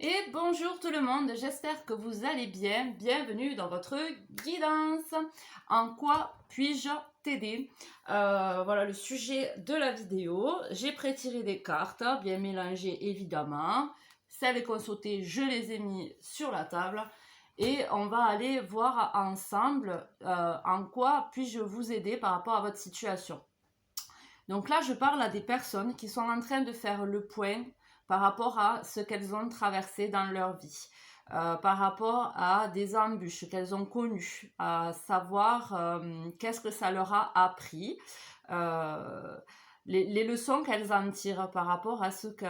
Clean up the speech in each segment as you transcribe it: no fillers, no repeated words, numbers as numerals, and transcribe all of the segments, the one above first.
Et bonjour tout le monde, j'espère que vous allez bien. Bienvenue dans votre guidance. En quoi puis-je t'aider? Voilà le sujet de la vidéo. J'ai prétiré des cartes, bien mélangées évidemment. Celles qu'on sautait, je les ai mis sur la table. Et on va aller voir ensemble en quoi puis-je vous aider par rapport à votre situation. Donc là, je parle à des personnes qui sont en train de faire le point par rapport à ce qu'elles ont traversé dans leur vie, par rapport à des embûches qu'elles ont connues, à savoir qu'est-ce que ça leur a appris, euh, les leçons qu'elles en tirent par rapport à ce que...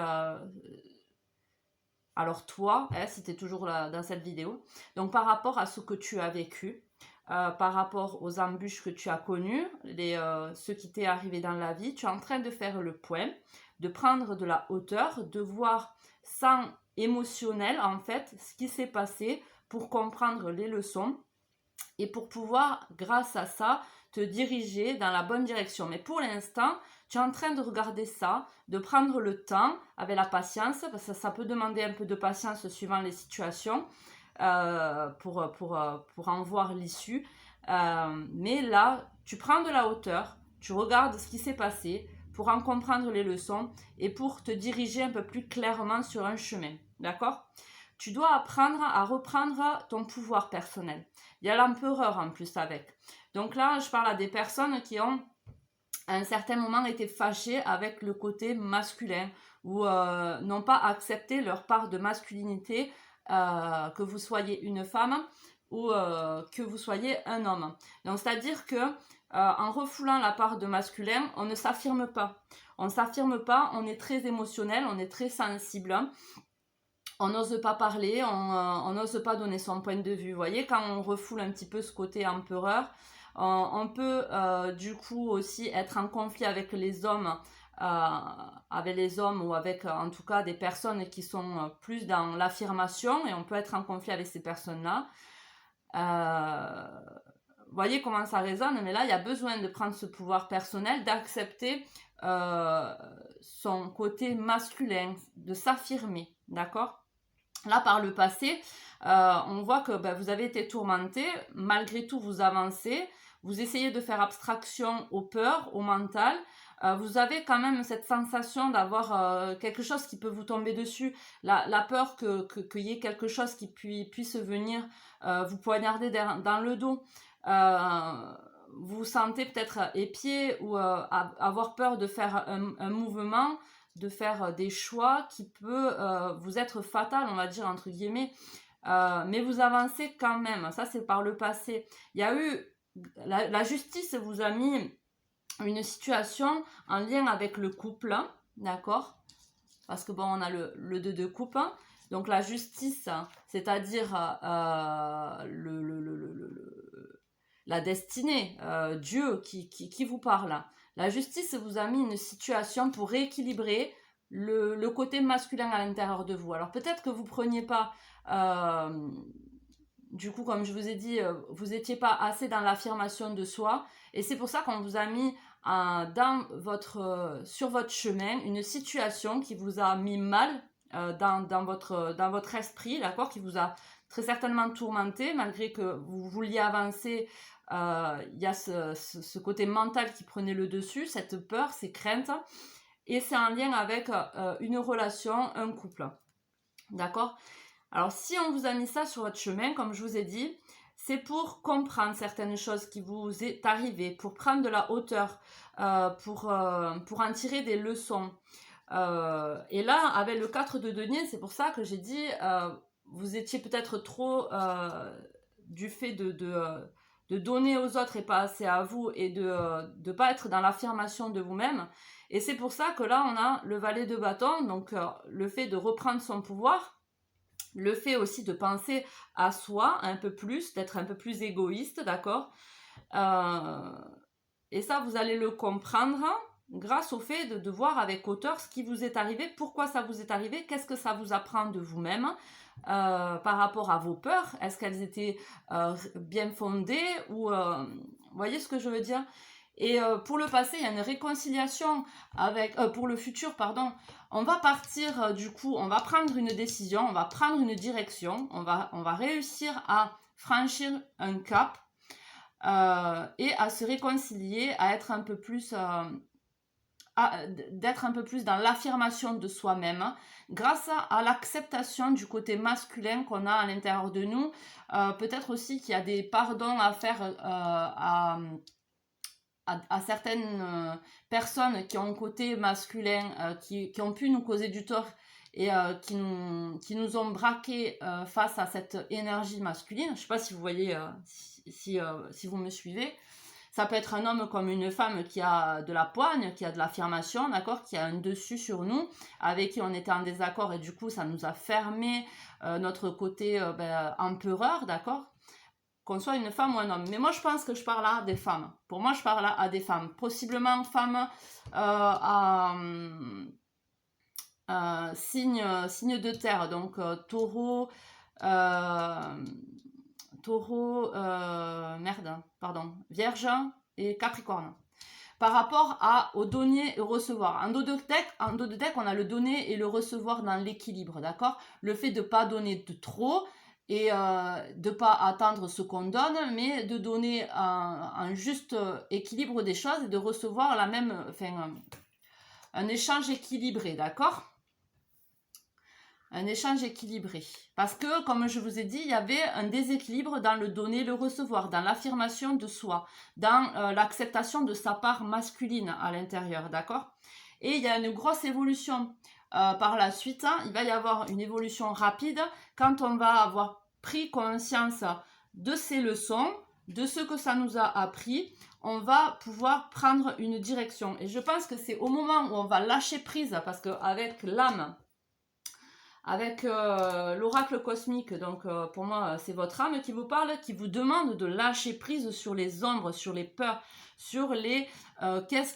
Alors toi, hein, si tu es toujours là dans cette vidéo, donc par rapport à ce que tu as vécu, par rapport aux embûches que tu as connues, ce qui t'est arrivé dans la vie, tu es en train de faire le point, de prendre de la hauteur, de voir sans émotionnel en fait ce qui s'est passé pour comprendre les leçons et pour pouvoir, grâce à ça, te diriger dans la bonne direction. Mais pour l'instant, tu es en train de regarder ça, de prendre le temps avec la patience, parce que ça peut demander un peu de patience suivant les situations pour en voir l'issue. Mais là, tu prends de la hauteur, tu regardes ce qui s'est passé pour en comprendre les leçons et pour te diriger un peu plus clairement sur un chemin. D'accord? Tu dois apprendre à reprendre ton pouvoir personnel. Il y a l'empereur en plus avec. Donc là, je parle à des personnes qui ont à un certain moment été fâchées avec le côté masculin ou n'ont pas accepté leur part de masculinité, que vous soyez une femme ou que vous soyez un homme. Donc c'est-à-dire que en refoulant la part de masculin, on ne s'affirme pas. On ne s'affirme pas, on est très émotionnel, on est très sensible. On n'ose pas parler, on n'ose pas donner son point de vue. Vous voyez, quand on refoule un petit peu ce côté empereur, on peut du coup aussi être en conflit avec les hommes, ou avec en tout cas des personnes qui sont plus dans l'affirmation, et on peut être en conflit avec ces personnes-là. Vous voyez comment ça résonne, mais là, il y a besoin de prendre ce pouvoir personnel, d'accepter son côté masculin, de s'affirmer, d'accord? Là, par le passé, on voit que vous avez été tourmenté, malgré tout, vous avancez, vous essayez de faire abstraction aux peurs, au mental. Vous avez quand même cette sensation d'avoir quelque chose qui peut vous tomber dessus, la peur qu'il y ait quelque chose qui puisse venir vous poignarder dans le dos. Vous vous sentez peut-être épié ou avoir peur de faire un mouvement, de faire des choix qui peut vous être fatal, on va dire entre guillemets, mais vous avancez quand même. Ça, c'est par le passé. Il y a eu la justice vous a mis une situation en lien avec le couple, hein, d'accord? Parce que bon, on a le 2 de coupe. Hein. Donc la justice, c'est-à-dire la destinée, Dieu qui vous parle. La justice vous a mis une situation pour rééquilibrer le côté masculin à l'intérieur de vous. Alors peut-être que vous ne preniez pas, du coup, comme je vous ai dit, vous n'étiez pas assez dans l'affirmation de soi. Et c'est pour ça qu'on vous a mis sur votre chemin une situation qui vous a mis mal dans votre esprit, d'accord, qui vous a très certainement tourmenté, malgré que vous vouliez avancer. Il y a ce côté mental qui prenait le dessus, cette peur, ces craintes, et c'est en lien avec une relation, un couple, d'accord? Alors si on vous a mis ça sur votre chemin, comme je vous ai dit, c'est pour comprendre certaines choses qui vous est arrivé, pour prendre de la hauteur, pour en tirer des leçons. Et là, avec le 4 de denier, c'est pour ça que j'ai dit, vous étiez peut-être trop du fait de donner aux autres et pas assez à vous, et de ne pas être dans l'affirmation de vous-même. Et c'est pour ça que là, on a le valet de bâton, donc le fait de reprendre son pouvoir, le fait aussi de penser à soi un peu plus, d'être un peu plus égoïste, d'accord? Et ça, vous allez le comprendre grâce au fait de voir avec hauteur ce qui vous est arrivé, pourquoi ça vous est arrivé, qu'est-ce que ça vous apprend de vous-même par rapport à vos peurs. Est-ce qu'elles étaient bien fondées ou vous voyez ce que je veux dire? Et pour le passé, il y a une réconciliation avec... pour le futur, pardon. On va partir, du coup, on va prendre une décision, on va prendre une direction, on va réussir à franchir un cap et à se réconcilier, à être un peu plus... d'être un peu plus dans l'affirmation de soi-même grâce à l'acceptation du côté masculin qu'on a à l'intérieur de nous. Peut-être aussi qu'il y a des pardons à faire à certaines personnes qui ont un côté masculin, qui ont pu nous causer du tort et qui nous ont braqué face à cette énergie masculine. Je ne sais pas si vous voyez, si vous me suivez. Ça peut être un homme comme une femme qui a de la poigne, qui a de l'affirmation, d'accord, qui a un dessus sur nous, avec qui on était en désaccord et du coup ça nous a fermé notre côté empereur, d'accord, qu'on soit une femme ou un homme. Mais moi je pense que je parle à des femmes. Pour moi je parle à des femmes, possiblement femmes signe de terre, donc taureau, Vierge et Capricorne. Par rapport au donner et recevoir. En dos de deck, on a le donner et le recevoir dans l'équilibre, d'accord? Le fait de ne pas donner de trop et de ne pas attendre ce qu'on donne, mais de donner un juste équilibre des choses et de recevoir un échange équilibré, d'accord? Un échange équilibré. Parce que, comme je vous ai dit, il y avait un déséquilibre dans le donner, le recevoir, dans l'affirmation de soi, dans l'acceptation de sa part masculine à l'intérieur, d'accord? Et il y a une grosse évolution par la suite. Il va y avoir une évolution rapide quand on va avoir pris conscience de ces leçons, de ce que ça nous a appris. On va pouvoir prendre une direction. Et je pense que c'est au moment où on va lâcher prise, parce qu'avec l'âme, avec l'oracle cosmique, donc pour moi c'est votre âme qui vous parle, qui vous demande de lâcher prise sur les ombres, sur les peurs, sur les qu'est-ce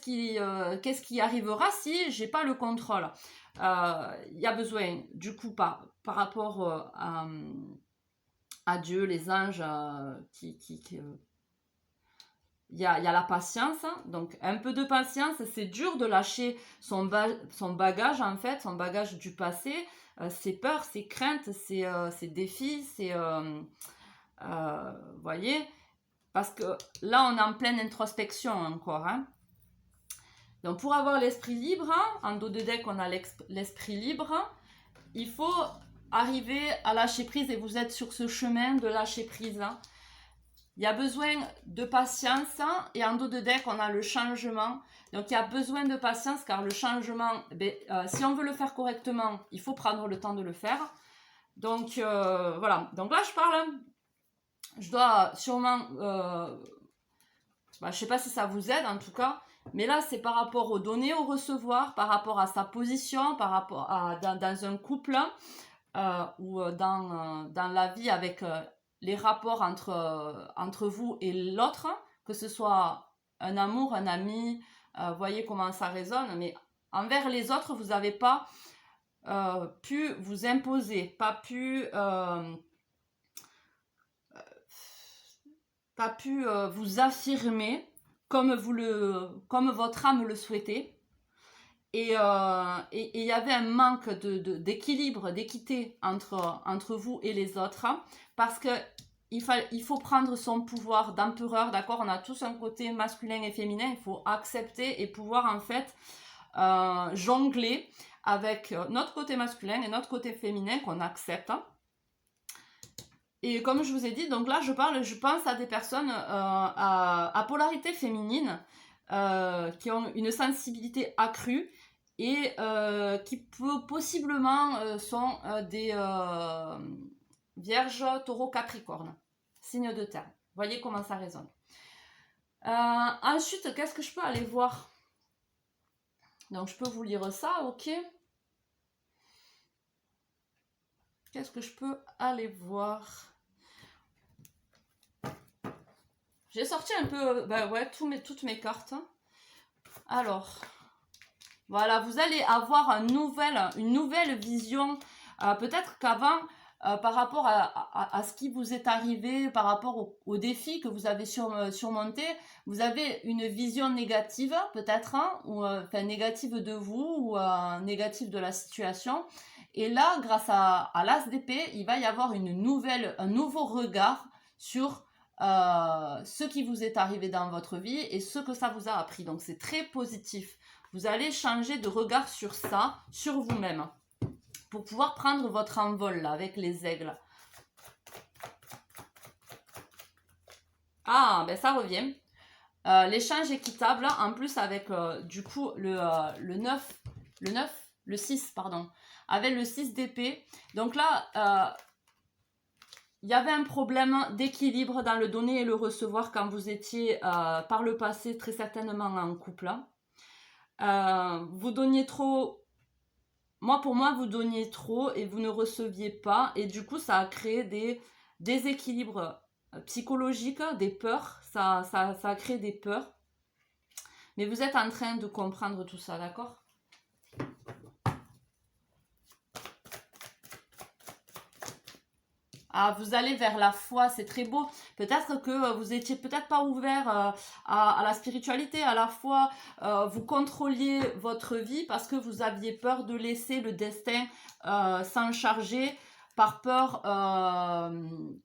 qui arrivera si j'ai pas le contrôle. Il y a besoin du coup par rapport à Dieu, les anges, il y a la patience, donc un peu de patience. C'est dur de lâcher son bagage en fait, son bagage du passé, ses peurs, ses craintes, ses défis, voyez, parce que là on est en pleine introspection encore, hein. Donc pour avoir l'esprit libre, en dos de deck on a l'esprit libre, il faut arriver à lâcher prise et vous êtes sur ce chemin de lâcher prise, hein. Il y a besoin de patience et en dos de deck, on a le changement. Donc, il y a besoin de patience car le changement, si on veut le faire correctement, il faut prendre le temps de le faire. Donc, voilà. Donc là, je dois sûrement... je ne sais pas si ça vous aide en tout cas. Mais là, c'est par rapport aux données, au recevoir, par rapport à sa position, par rapport à dans un couple ou dans la vie avec... les rapports entre vous et l'autre, que ce soit un amour, un ami, voyez comment ça résonne, mais envers les autres, vous n'avez pas pu vous imposer, pas pu vous affirmer comme votre âme le souhaitait. Et il y avait un manque d'équilibre, d'équité entre vous et les autres, parce que il faut prendre son pouvoir d'empereur, d'accord? On a tous un côté masculin et féminin, il faut accepter et pouvoir en fait jongler avec notre côté masculin et notre côté féminin qu'on accepte. Et comme je vous ai dit, donc là je pense à des personnes à polarité féminine qui ont une sensibilité accrue et qui possiblement sont des Vierges, Taureau, Capricorne, signe de terre. Voyez comment ça résonne. Ensuite, qu'est-ce que je peux aller voir? Donc, je peux vous lire ça, ok. Qu'est-ce que je peux aller voir? J'ai sorti un peu, toutes mes cartes. Alors, voilà, vous allez avoir une nouvelle vision. Peut-être qu'avant, par rapport à ce qui vous est arrivé, par rapport aux défis que vous avez surmontés, vous avez une vision négative peut-être, hein, ou enfin négative de vous ou négative de la situation. Et là, grâce à l'as d'épée, il va y avoir un nouveau regard sur ce qui vous est arrivé dans votre vie et ce que ça vous a appris. Donc c'est très positif. Vous allez changer de regard sur ça, sur vous-même, pour pouvoir prendre votre envol là, avec les aigles. Ah, ben ça revient. L'échange équitable, en plus avec du coup le 6, pardon, avec le 6 d'épée. Donc là, il y avait un problème d'équilibre dans le donner et le recevoir quand vous étiez par le passé très certainement en couple. Vous donniez trop, pour moi, vous donniez trop et vous ne receviez pas. Et du coup, ça a créé des déséquilibres psychologiques, des peurs. Ça a créé des peurs. Mais vous êtes en train de comprendre tout ça, d'accord ? Ah, vous allez vers la foi, c'est très beau. Peut-être que vous étiez peut-être pas ouvert à la spiritualité, à la foi. Vous contrôliez votre vie parce que vous aviez peur de laisser le destin s'en charger, par peur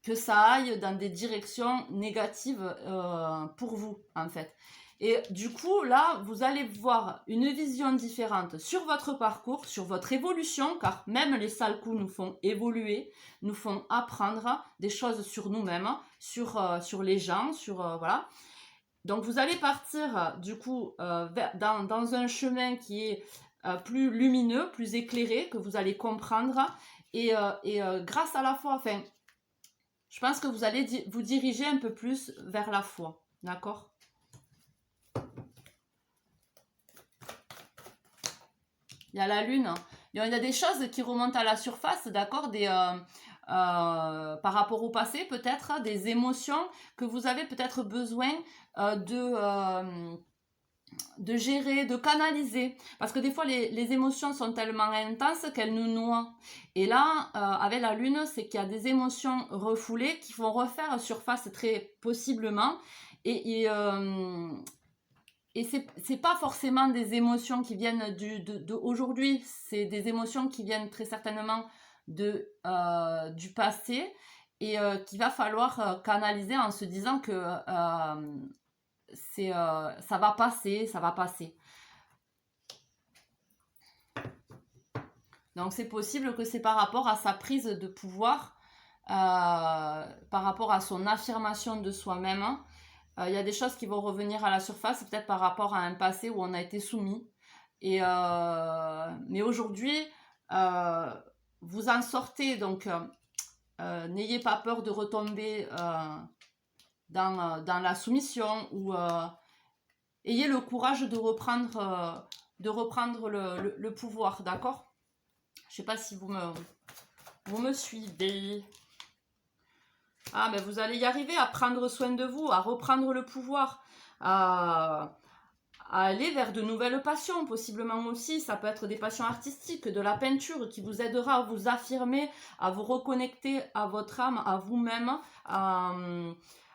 que ça aille dans des directions négatives pour vous, en fait. Et du coup, là, vous allez voir une vision différente sur votre parcours, sur votre évolution, car même les sales coups nous font évoluer, nous font apprendre des choses sur nous-mêmes, sur les gens, voilà. Donc, vous allez partir, du coup, dans un chemin qui est plus lumineux, plus éclairé, que vous allez comprendre. Et grâce à la foi, enfin, je pense que vous allez vous diriger un peu plus vers la foi, d'accord ? Il y a la lune. Il y a des choses qui remontent à la surface, d'accord, par rapport au passé, peut-être, des émotions que vous avez peut-être besoin de gérer, de canaliser. Parce que des fois, les émotions sont tellement intenses qu'elles nous noient. Et là, avec la lune, c'est qu'il y a des émotions refoulées qui vont refaire surface très possiblement. Et c'est pas forcément des émotions qui viennent d'aujourd'hui, c'est des émotions qui viennent très certainement du passé et qu'il va falloir canaliser en se disant que ça va passer, ça va passer. Donc c'est possible que c'est par rapport à sa prise de pouvoir, par rapport à son affirmation de soi-même. Il y a des choses qui vont revenir à la surface, peut-être par rapport à un passé où on a été soumis. Mais aujourd'hui, vous en sortez, donc n'ayez pas peur de retomber dans la soumission ou ayez le courage de reprendre le pouvoir, d'accord ? Je ne sais pas si vous me suivez. Ah, mais vous allez y arriver à prendre soin de vous, à reprendre le pouvoir, à aller vers de nouvelles passions, possiblement aussi. Ça peut être des passions artistiques, de la peinture qui vous aidera à vous affirmer, à vous reconnecter à votre âme, à vous-même.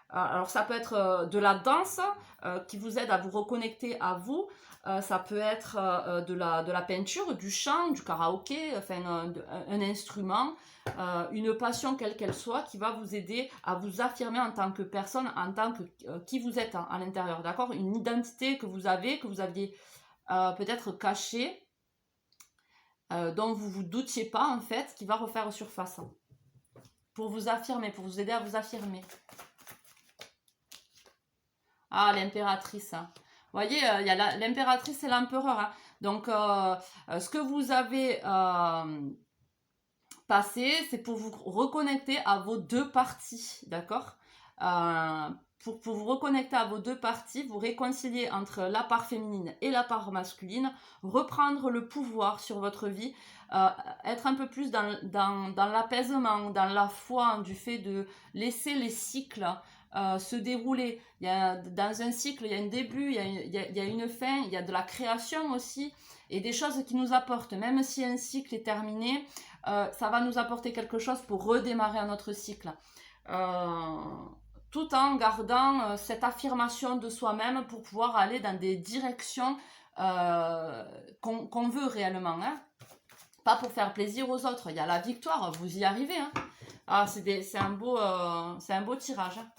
Alors ça peut être de la danse qui vous aide à vous reconnecter à vous. Ça peut être de la peinture, du chant, du karaoké, enfin un instrument, une passion quelle qu'elle soit qui va vous aider à vous affirmer en tant que personne, en tant que qui vous êtes à l'intérieur, d'accord ? Une identité que vous aviez peut-être cachée, dont vous vous doutiez pas en fait, qui va refaire surface pour vous affirmer, pour vous aider à vous affirmer. Ah, l'impératrice. Vous voyez, il y a l'impératrice et l'empereur. Hein. Donc, ce que vous avez passé, c'est pour vous reconnecter à vos deux parties, d'accord ? Pour vous reconnecter à vos deux parties, vous réconcilier entre la part féminine et la part masculine, reprendre le pouvoir sur votre vie, être un peu plus dans l'apaisement, dans la foi, du fait de laisser les cycles se dérouler. Dans un cycle, il y a un début, il y a une fin, il y a de la création aussi, et des choses qui nous apportent, même si un cycle est terminé, ça va nous apporter quelque chose pour redémarrer un autre cycle. Tout en gardant cette affirmation de soi-même pour pouvoir aller dans des directions qu'on veut réellement. Hein. Pas pour faire plaisir aux autres. Il y a la victoire, vous y arrivez. Hein. Ah, c'est un beau tirage. Hein.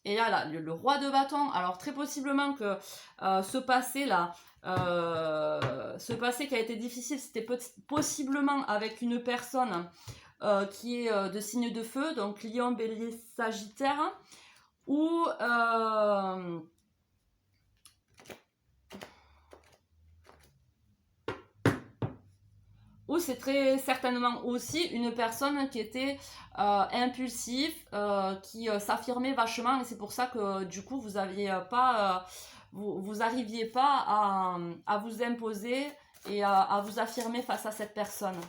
Et là, le roi de bâton. Alors, très possiblement que ce passé-là, ce passé qui a été difficile, c'était possiblement avec une personne qui est de signe de feu, donc Lion, Bélier, Sagittaire, ou c'est très certainement aussi une personne qui était impulsive, qui s'affirmait vachement, et c'est pour ça que du coup vous aviez pas, vous arriviez pas à vous imposer et à vous affirmer face à cette personne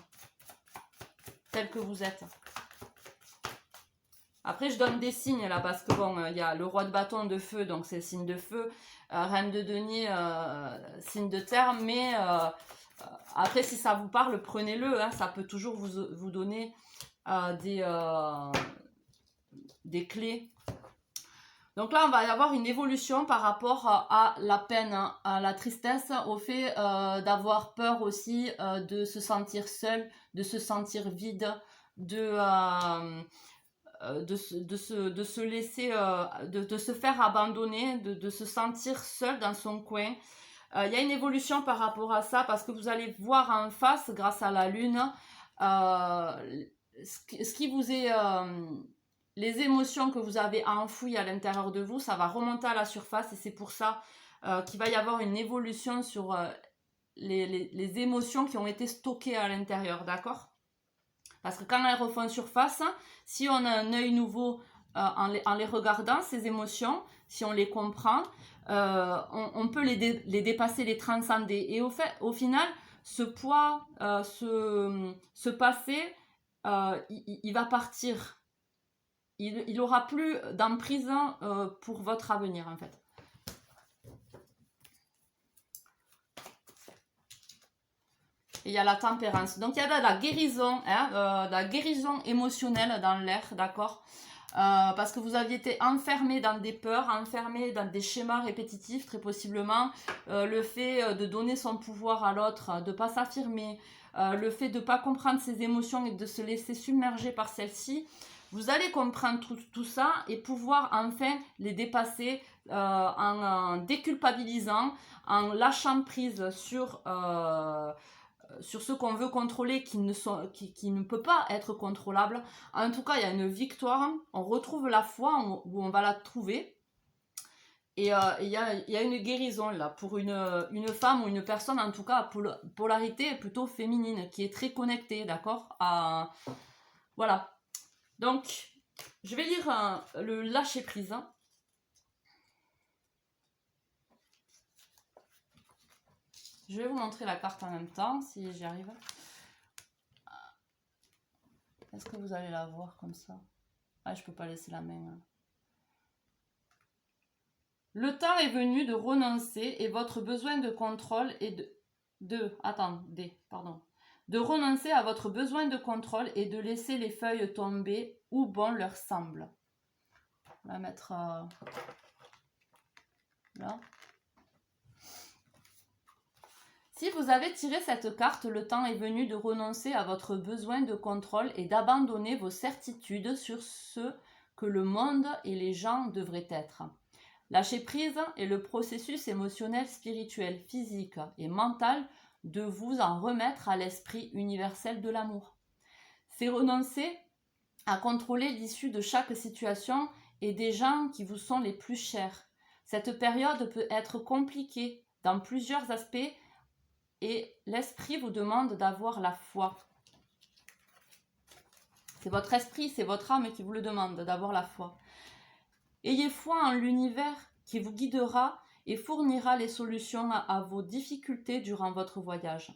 telle que vous êtes. Après, je donne des signes là, parce que bon, il y a le roi de bâton de feu, donc c'est signe de feu, reine de denier, signe de terre, mais après, si ça vous parle, prenez-le, hein, ça peut toujours vous donner des clés. Donc là, on va y avoir une évolution par rapport à la peine, hein, à la tristesse, au fait d'avoir peur aussi de se sentir seul, de se sentir vide, de se laisser, de se faire abandonner, de se sentir seul dans son coin. Il y a une évolution par rapport à ça, parce que vous allez voir en face, grâce à la lune, ce qui vous est... les émotions que vous avez enfouies à l'intérieur de vous, ça va remonter à la surface, et c'est pour ça qu'il va y avoir une évolution sur les émotions qui ont été stockées à l'intérieur, d'accord ? Parce que quand elles refont surface, si on a un œil nouveau en les regardant, ces émotions, si on les comprend, on peut les dépasser, les transcender. Et au final, ce poids, ce passé, il va partir. Il n'aura plus d'emprise pour votre avenir, en fait. Et il y a la tempérance. Donc, il y a de la guérison, hein, de la guérison émotionnelle dans l'air, d'accord ? Parce que vous aviez été enfermé dans des peurs, enfermé dans des schémas répétitifs, très possiblement. Le fait de donner son pouvoir à l'autre, de ne pas s'affirmer, le fait de ne pas comprendre ses émotions et de se laisser submerger par celles-ci. Vous allez comprendre tout ça et pouvoir enfin les dépasser en déculpabilisant, en lâchant prise sur ce qu'on veut contrôler qui ne peut pas être contrôlable. En tout cas, il y a une victoire, on retrouve la foi où on va la trouver. Et il y a une guérison là pour une femme ou une personne, en tout cas à polarité plutôt féminine, qui est très connectée, d'accord ? Voilà. Donc, je vais lire le lâcher prise. Je vais vous montrer la carte en même temps, si j'y arrive. Est-ce que vous allez la voir comme ça ? Ah, je peux pas laisser la main. Le temps est venu de renoncer et votre besoin de contrôle est de renoncer à votre besoin de contrôle et de laisser les feuilles tomber où bon leur semble. On va mettre là. Si vous avez tiré cette carte, le temps est venu de renoncer à votre besoin de contrôle et d'abandonner vos certitudes sur ce que le monde et les gens devraient être. Lâcher prise est le processus émotionnel, spirituel, physique et mental de vous en remettre à l'esprit universel de l'amour. C'est renoncer à contrôler l'issue de chaque situation et des gens qui vous sont les plus chers. Cette période peut être compliquée dans plusieurs aspects et l'esprit vous demande d'avoir la foi. C'est votre esprit, c'est votre âme qui vous le demande, d'avoir la foi. Ayez foi en l'univers qui vous guidera et fournira les solutions à vos difficultés durant votre voyage.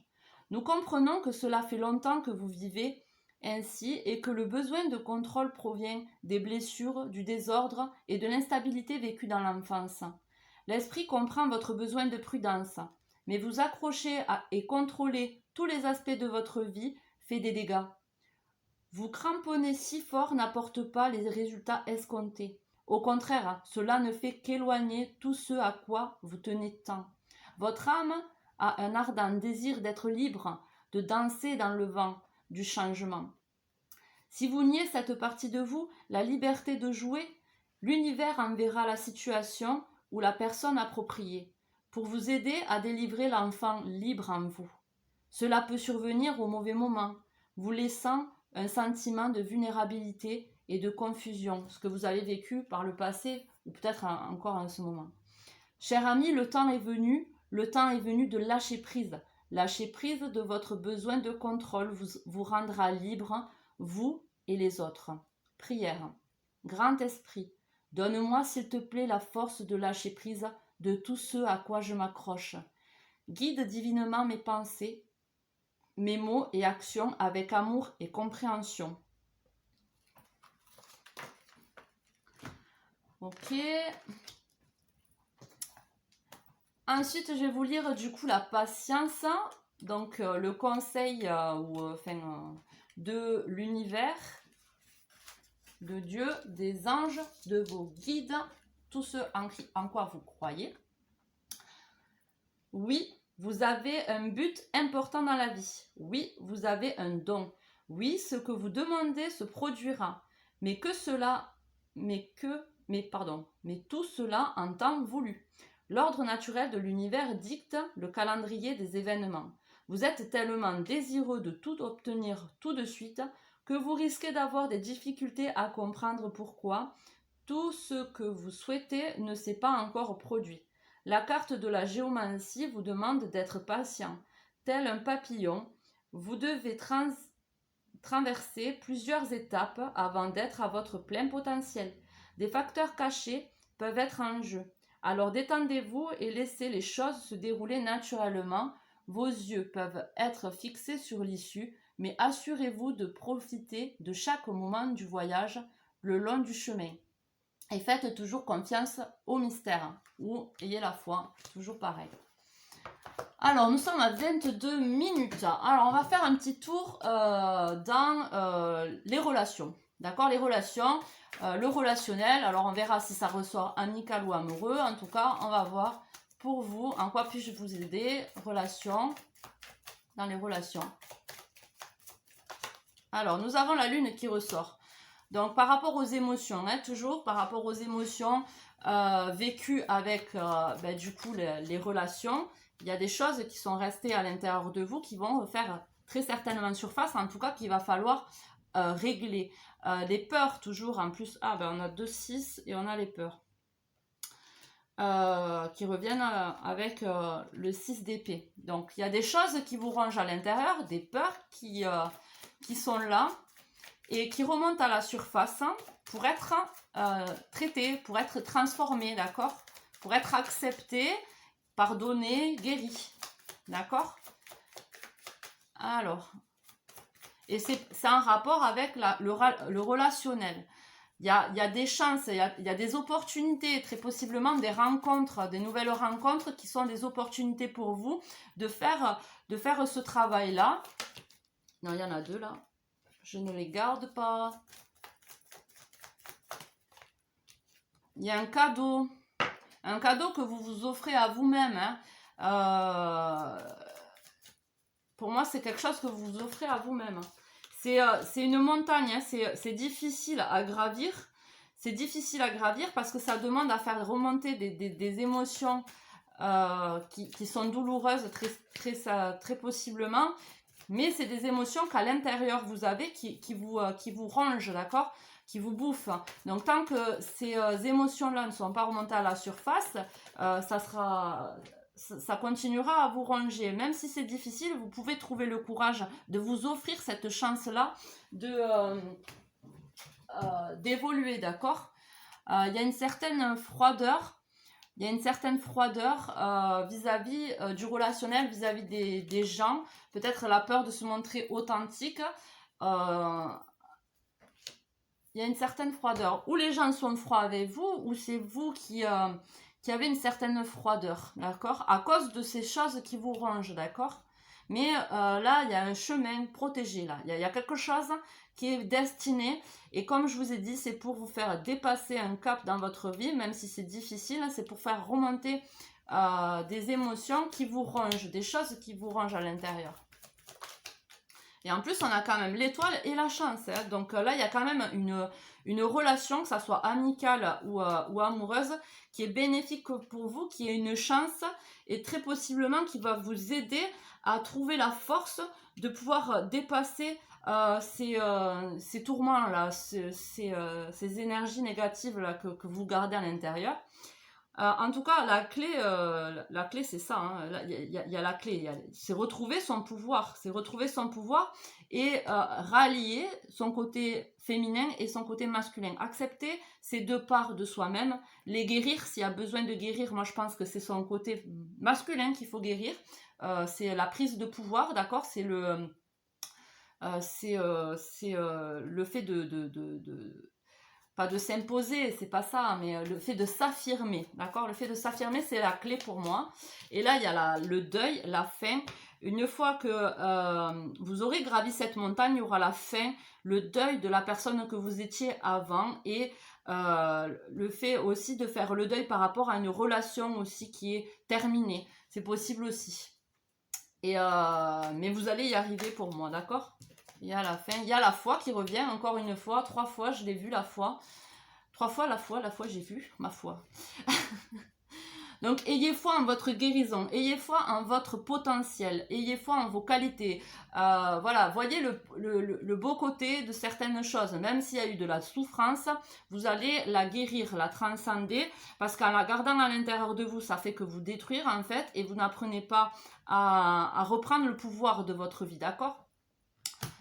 Nous comprenons que cela fait longtemps que vous vivez ainsi et que le besoin de contrôle provient des blessures, du désordre et de l'instabilité vécue dans l'enfance. L'esprit comprend votre besoin de prudence. mais vous accrocher et contrôler tous les aspects de votre vie fait des dégâts. Vous cramponner si fort n'apporte pas les résultats escomptés. Au contraire, cela ne fait qu'éloigner tout ce à quoi vous tenez tant. Votre âme a un ardent désir d'être libre, de danser dans le vent du changement. Si vous niez cette partie de vous, la liberté de jouer, l'univers enverra la situation ou la personne appropriée pour vous aider à délivrer l'enfant libre en vous. Cela peut survenir au mauvais moment, vous laissant un sentiment de vulnérabilité et de confusion, ce que vous avez vécu par le passé ou peut-être encore en ce moment. Cher ami, le temps est venu de lâcher prise. Lâcher prise de votre besoin de contrôle vous rendra libre, vous et les autres. Prière. Grand Esprit, donne-moi s'il te plaît la force de lâcher prise de tout ce à quoi je m'accroche. Guide divinement mes pensées, mes mots et actions avec amour et compréhension. Ok. Ensuite, je vais vous lire du coup la patience. Donc, le conseil de l'univers, de Dieu, des anges, de vos guides, tout ce en quoi vous croyez. Oui, vous avez un but important dans la vie. Oui, vous avez un don. Oui, ce que vous demandez se produira. Mais tout cela en temps voulu. L'ordre naturel de l'univers dicte le calendrier des événements. Vous êtes tellement désireux de tout obtenir tout de suite que vous risquez d'avoir des difficultés à comprendre pourquoi tout ce que vous souhaitez ne s'est pas encore produit. La carte de la géomancie vous demande d'être patient. Tel un papillon, vous devez traverser plusieurs étapes avant d'être à votre plein potentiel. Des facteurs cachés peuvent être en jeu. Alors détendez-vous et laissez les choses se dérouler naturellement. Vos yeux peuvent être fixés sur l'issue, mais assurez-vous de profiter de chaque moment du voyage le long du chemin. Et faites toujours confiance au mystère, ou ayez la foi, toujours pareil. Alors, nous sommes à 22 minutes. Alors, on va faire un petit tour dans les relations. D'accord, les relations, le relationnel. Alors, on verra si ça ressort amical ou amoureux. En tout cas, on va voir pour vous en quoi puis-je vous aider. Relations, dans les relations. Alors, nous avons la lune qui ressort. Donc, par rapport aux émotions, toujours par rapport aux émotions vécues avec, du coup, les relations, il y a des choses qui sont restées à l'intérieur de vous qui vont faire très certainement surface, en tout cas qu'il va falloir régler. Les peurs, toujours, en plus, on a 2, 6 et on a les peurs qui reviennent avec le 6 d'épée. Donc, il y a des choses qui vous rongent à l'intérieur, des peurs qui sont là, et qui remonte à la surface pour être traité, pour être transformé, d'accord? Pour être accepté, pardonné, guéri, d'accord? Alors, et c'est un rapport avec le relationnel. Il y a des chances, il y a des opportunités, très possiblement des rencontres, des nouvelles rencontres qui sont des opportunités pour vous de faire ce travail-là. Non, il y en a 2 là. Je ne les garde pas. Il y a un cadeau que vous vous offrez à vous-même. Pour moi, c'est quelque chose que vous vous offrez à vous-même. C'est une montagne, c'est difficile à gravir. C'est difficile à gravir parce que ça demande à faire remonter des émotions qui sont douloureuses très possiblement. Mais c'est des émotions qu'à l'intérieur vous avez qui vous rongent, d'accord? Qui vous bouffent. Donc tant que ces émotions-là ne sont pas remontées à la surface, ça continuera à vous ronger. Même si c'est difficile, vous pouvez trouver le courage de vous offrir cette chance-là d'évoluer, d'accord? Il y a une certaine froideur. Il y a une certaine froideur vis-à-vis du relationnel, vis-à-vis des gens. Peut-être la peur de se montrer authentique. Il y a une certaine froideur. Ou les gens sont froids avec vous, ou c'est vous qui qu'il y avait une certaine froideur, d'accord, à cause de ces choses qui vous rongent, d'accord. Mais là, il y a un chemin protégé, là. Il y a quelque chose qui est destiné. Et comme je vous ai dit, c'est pour vous faire dépasser un cap dans votre vie, même si c'est difficile. C'est pour faire remonter des émotions qui vous rongent, des choses qui vous rongent à l'intérieur. Et en plus, on a quand même l'étoile et la chance. Hein. Donc là, il y a quand même une relation, que ça soit amicale ou amoureuse, qui est bénéfique pour vous, qui est une chance et très possiblement qui va vous aider à trouver la force de pouvoir dépasser ces tourments-là, ces énergies négatives là, que vous gardez à l'intérieur. En tout cas, la clé c'est ça. Hein. Il y a la clé. C'est retrouver son pouvoir. C'est retrouver son pouvoir et rallier son côté féminin et son côté masculin. Accepter ces deux parts de soi-même, les guérir s'il y a besoin de guérir. Moi, je pense que c'est son côté masculin qu'il faut guérir. C'est la prise de pouvoir, d'accord. C'est le fait pas de s'imposer, c'est pas ça, mais le fait de s'affirmer, d'accord. Le fait de s'affirmer, c'est la clé pour moi. Et là, il y a le deuil, la fin. Une fois que vous aurez gravi cette montagne, il y aura la fin, le deuil de la personne que vous étiez avant et le fait aussi de faire le deuil par rapport à une relation aussi qui est terminée. C'est possible aussi. Mais vous allez y arriver pour moi, d'accord? Il y a la fin, il y a la foi qui revient encore une fois, 3 fois, je l'ai vu la foi. 3 fois la foi j'ai vu ma foi. Donc ayez foi en votre guérison, ayez foi en votre potentiel, ayez foi en vos qualités. Voilà, voyez le beau côté de certaines choses. Même s'il y a eu de la souffrance, vous allez la guérir, la transcender, parce qu'en la gardant à l'intérieur de vous, ça fait que vous détruire en fait, et vous n'apprenez pas à reprendre le pouvoir de votre vie, d'accord?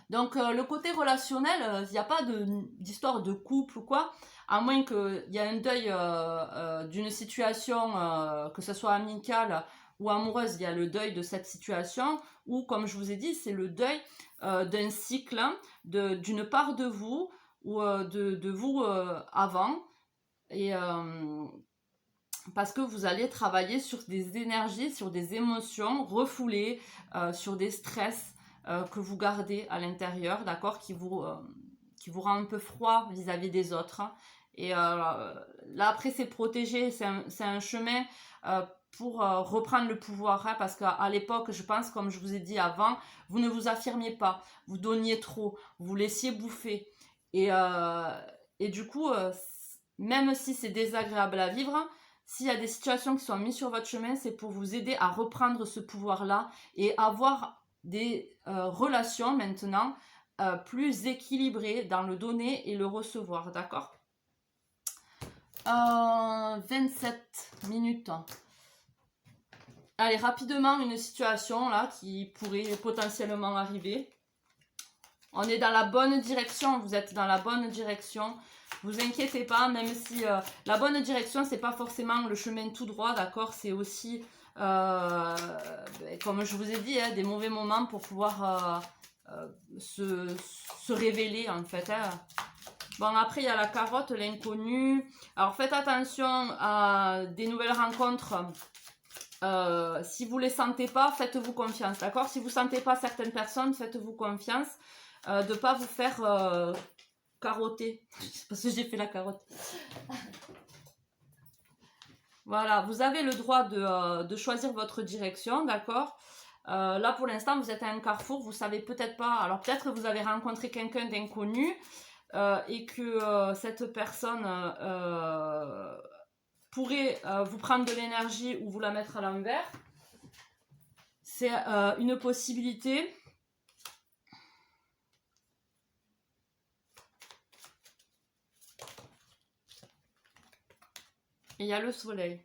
Donc le côté relationnel, il n'y a pas d'histoire de couple ou quoi, à moins qu'il y ait un deuil d'une situation, que ce soit amicale ou amoureuse, il y a le deuil de cette situation, ou comme je vous ai dit, c'est le deuil d'un cycle, d'une part de vous, ou de vous avant, et parce que vous allez travailler sur des énergies, sur des émotions refoulées, sur des stress, que vous gardez à l'intérieur, d'accord, qui vous rend un peu froid vis-à-vis des autres. Hein. Et là, après, c'est protégé, c'est un chemin pour reprendre le pouvoir, hein, parce qu'à l'époque, je pense, comme je vous ai dit avant, vous ne vous affirmiez pas, vous donniez trop, vous laissiez bouffer. Et du coup, même si c'est désagréable à vivre, s'il y a des situations qui sont mises sur votre chemin, c'est pour vous aider à reprendre ce pouvoir-là et avoir des relations maintenant plus équilibrées dans le donner et le recevoir, d'accord. 27 minutes. Allez, rapidement, une situation là qui pourrait potentiellement arriver. On est dans la bonne direction, vous êtes dans la bonne direction. Vous inquiétez pas, même si la bonne direction, c'est pas forcément le chemin tout droit, d'accord. C'est aussi, comme je vous ai dit, hein, des mauvais moments pour pouvoir se révéler, en fait. Hein. Bon, après, il y a la carotte, l'inconnu. Alors, faites attention à des nouvelles rencontres. Si vous ne les sentez pas, faites-vous confiance, d'accord. Si vous ne sentez pas certaines personnes, faites-vous confiance. De ne pas vous faire carotter. Parce que j'ai fait la carotte. Voilà, vous avez le droit de choisir votre direction, d'accord. Là, pour l'instant, vous êtes à un carrefour, vous ne savez peut-être pas. Alors, peut-être que vous avez rencontré quelqu'un d'inconnu et que cette personne pourrait vous prendre de l'énergie ou vous la mettre à l'envers. C'est une possibilité. Et il y a le soleil.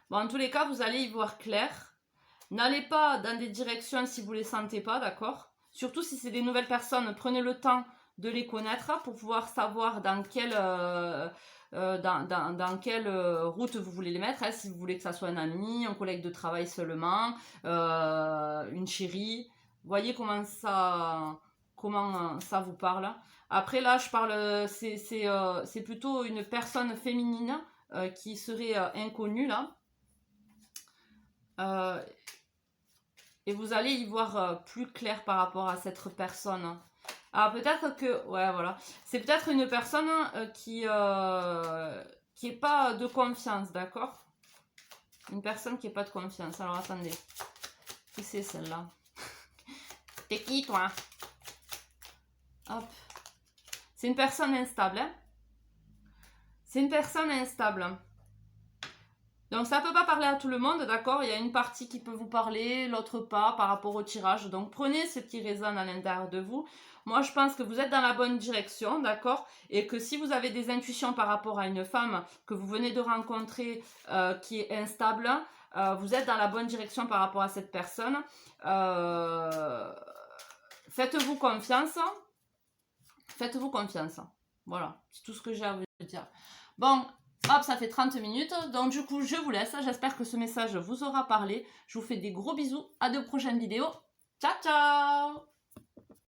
Bon, en tous les cas, vous allez y voir clair. N'allez pas dans des directions si vous ne les sentez pas, d'accord? Surtout si c'est des nouvelles personnes, prenez le temps de les connaître pour pouvoir savoir dans quelle route vous voulez les mettre. Hein, si vous voulez que ça soit un ami, un collègue de travail seulement, une chérie. Voyez comment ça vous parle. Après là, je parle, c'est plutôt une personne féminine qui serait inconnu là. Et vous allez y voir plus clair par rapport à cette personne. Alors peut-être que, ouais voilà, c'est peut-être une personne qui est pas de confiance, d'accord? Une personne qui est pas de confiance. Alors attendez, qui c'est celle-là? T'es qui toi? Hop. C'est une personne instable, hein? C'est une personne instable. Donc ça ne peut pas parler à tout le monde, d'accord? Il y a une partie qui peut vous parler, l'autre pas par rapport au tirage. Donc prenez ce qui résonne à l'intérieur de vous. Moi je pense que vous êtes dans la bonne direction, d'accord? Et que si vous avez des intuitions par rapport à une femme que vous venez de rencontrer qui est instable, vous êtes dans la bonne direction par rapport à cette personne. Faites-vous confiance. Faites-vous confiance. Voilà, c'est tout ce que j'ai à vous dire. Bon, hop, ça fait 30 minutes. Donc du coup, je vous laisse. J'espère que ce message vous aura parlé. Je vous fais des gros bisous. À de prochaines vidéos. Ciao, ciao!